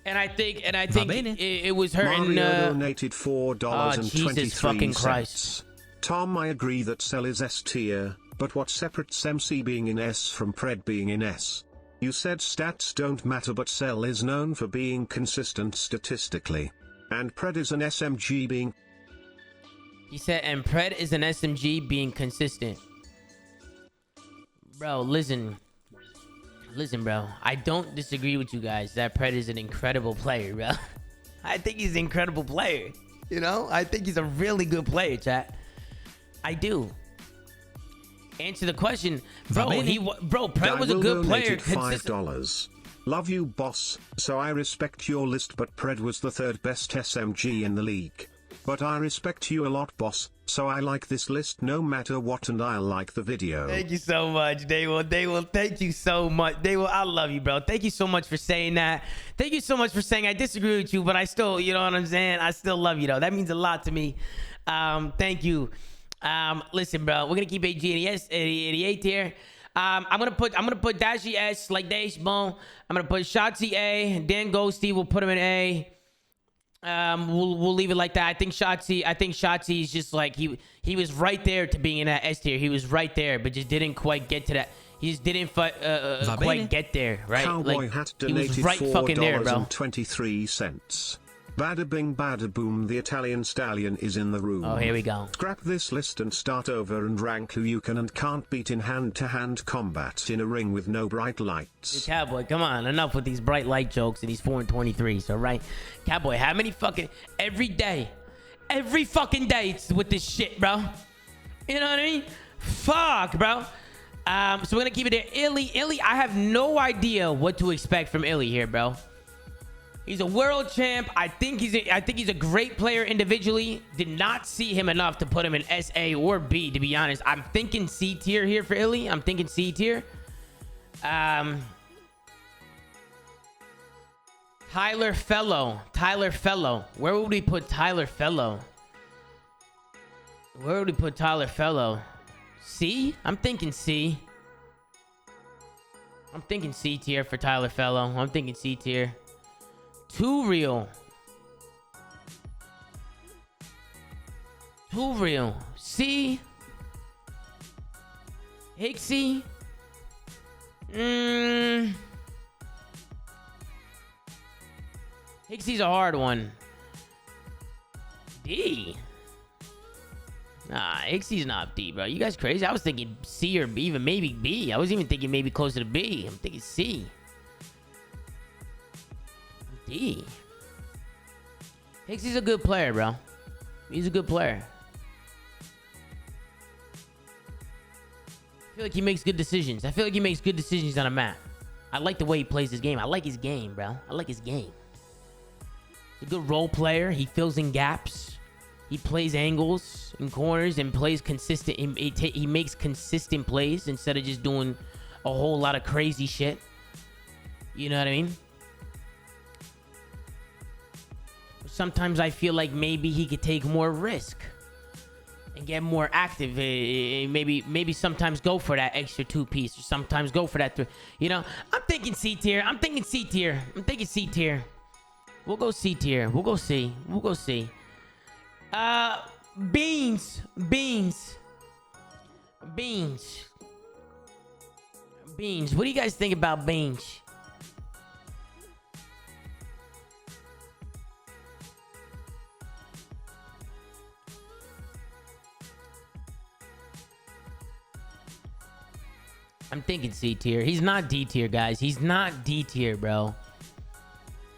I think it was hurting. Mario donated $4.23. Jesus fucking Christ. Tom, I agree that Cell is S tier, but what separates MC being in S from Pred being in S? You said stats don't matter, but Cell is known for being consistent statistically, and Pred is an SMG being. He said, and Pred is an SMG being consistent. Bro, listen, bro. I don't disagree with you guys that Pred is an incredible player, bro. I think he's an incredible player. You know, I think he's a really good player, chat. I do. Answer the question, bro. Pred was a good player. $5. Love you, boss. So I respect your list, but Pred was the third best SMG in the league. But I respect you a lot, boss. So I like this list no matter what, and I'll like the video. Thank you so much. They will. Thank you so much. I love you, bro. Thank you so much for saying that. Thank you so much for saying I disagree with you, but I still, you know what I'm saying? I still love you, though. That means a lot to me. Thank you. Listen, bro. We're gonna keep AG 88 here. I'm gonna put Dashi S like Dash Bone. I'm gonna put Shotzi A. Dan Ghosty. We'll put him in A. We'll leave it like that. I think Shotzi is just like he was right there to being in that S tier. He was right there, but just didn't quite get to that. He just didn't quite get there, right? Cowboy like, hat he was donated right fucking there, bro. $4.23. Bada bing bada boom, the Italian stallion is in the room. Oh, here we go. Scrap this list and start over and rank who you can and can't beat in hand-to-hand combat in a ring with no bright lights. Hey, Cowboy, come on. Enough with these bright light jokes and these 4 and 23s, all right? Cowboy, how many fucking... Every fucking day it's with this shit, bro. You know what I mean? Fuck, bro. So we're gonna keep it there. Illy, I have no idea what to expect from Illy here, bro. He's a world champ. I think he's a great player individually. Did not see him enough to put him in SA or B, to be honest. I'm thinking C tier here for Illy. I'm thinking C tier. Tyler Fellow. Where would we put Tyler Fellow? C? I'm thinking C. I'm thinking C tier for Tyler Fellow. I'm thinking C tier. Too real. C. Hixie. Hixie's a hard one. D. Nah, Hixie's not D, bro. You guys crazy? I was thinking C or B, even maybe B. I was even thinking maybe closer to B. I'm thinking C. D. Hixie's a good player, bro. He's a good player. I feel like he makes good decisions. On a map. I like the way he plays his game. I like his game, bro. He's a good role player. He fills in gaps. He plays angles and corners and plays consistent. He makes consistent plays instead of just doing a whole lot of crazy shit. You know what I mean? Sometimes I feel like maybe he could take more risk and get more active. Maybe sometimes go for that extra 2-piece, or sometimes go for that 3. You know, I'm thinking C tier. We'll go C tier. We'll go C. Beans. What do you guys think about Beans? I'm thinking C tier. He's not D tier, guys. He's not D tier, bro.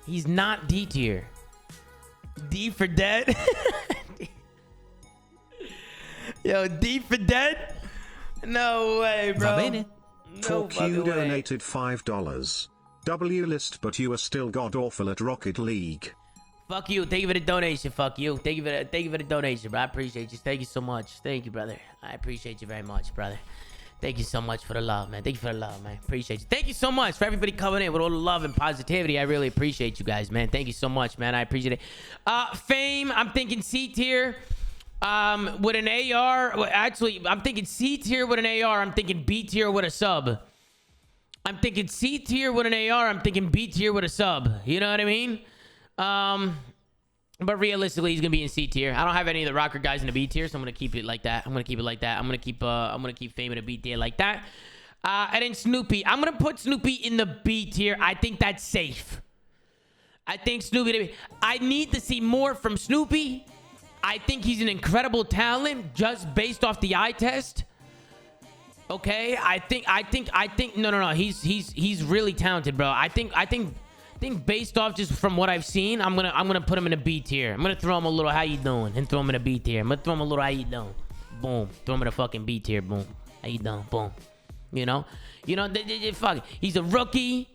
He's not D tier. D for dead? Yo, D for dead? No way, bro. No Q donated $5. W list, but you are still god awful at Rocket League. Fuck you. Thank you for the donation. Fuck you. Thank you for the donation, bro. I appreciate you. Thank you so much. Thank you, brother. I appreciate you very much, brother. Thank you so much for the love, man. Thank you for the love, man. Appreciate you. Thank you so much for everybody coming in with all the love and positivity. I really appreciate you guys, man. Thank you so much, man. I appreciate it. Fame, I'm thinking C tier with an AR. Well, actually, I'm thinking C tier with an AR. I'm thinking B tier with a sub. I'm thinking C tier with an AR. I'm thinking B tier with a sub. You know what I mean? But realistically, he's gonna be in C tier. I don't have any of the rocker guys in the B tier, so I'm gonna keep it like that. I'm gonna keep Fame in a B tier like that. And then Snoopy, I'm gonna put Snoopy in the B tier. I think that's safe. I think Snoopy. I need to see more from Snoopy. I think he's an incredible talent just based off the eye test. Okay, I think. No. He's really talented, bro. I think based off just from what I've seen, I'm gonna put him in a B tier. I'm gonna throw him a little how you doing and throw him in a B tier. I'm gonna throw him a little how you doing. Boom. Throw him in a fucking B tier. Boom. How you doing? Boom. You know, fuck. He's a rookie.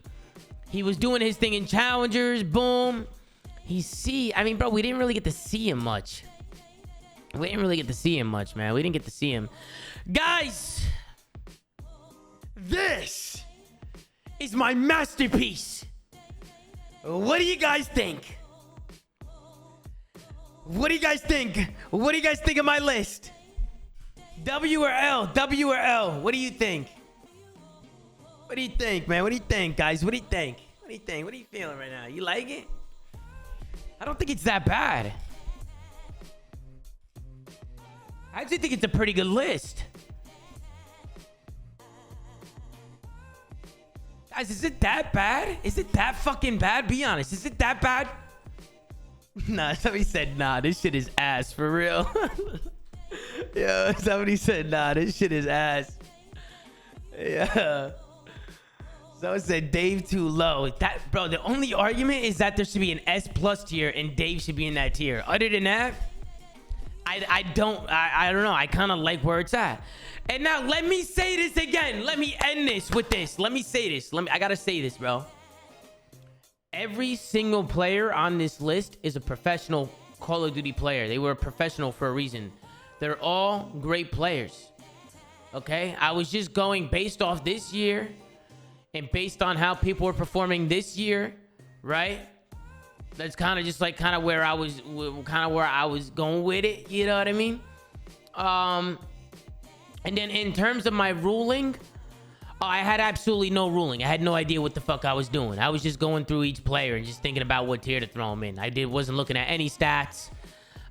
He was doing his thing in challengers. Boom. He's C. I mean, bro, we didn't really get to see him much. Man. We didn't get to see him. Guys, this is my masterpiece. What do you guys think? What do you guys think of my list? W or L? W or L? What do you think? What do you think, man? What do you think, guys? What do you think? What are you feeling right now? You like it? I don't think it's that bad. I actually think it's a pretty good list. Guys, is it that bad? Is it that fucking bad? Be honest. Is it that bad? Nah, somebody said, nah, this shit is ass for real. Yeah, somebody said, nah, this shit is ass. Yeah. Someone said Dave too low. That, bro, the only argument is that there should be an S+ tier and Dave should be in that tier. Other than that, I don't know. I kind of like where it's at. And now let me say this again. Let me end this with this. Let me say this. I gotta say this, bro. Every single player on this list is a professional Call of Duty player. They were a professional for a reason. They're all great players. Okay? I was just going based off this year and based on how people were performing this year, right? That's kind of just like where I was going with it. You know what I mean? And then in terms of my ruling, I had absolutely no ruling. I had no idea what the fuck I was doing. I was just going through each player and just thinking about what tier to throw them in. Wasn't looking at any stats.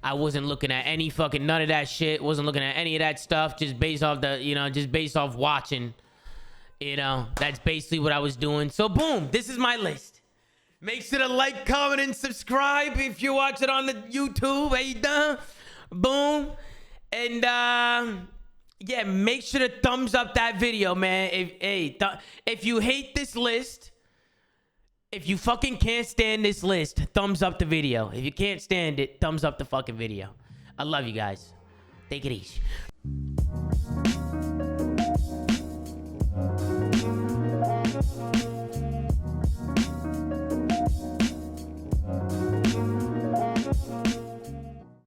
I wasn't looking at any fucking none of that shit. Wasn't looking at any of that stuff. Just based off just based off watching. That's basically what I was doing. So boom, this is my list. Make sure to like, comment, and subscribe if you watch it on the YouTube. Hey, done. Boom. And yeah, make sure to thumbs up that video, man. If you hate this list, if you fucking can't stand this list, thumbs up the video. If you can't stand it, thumbs up the fucking video. I love you guys. Take it easy.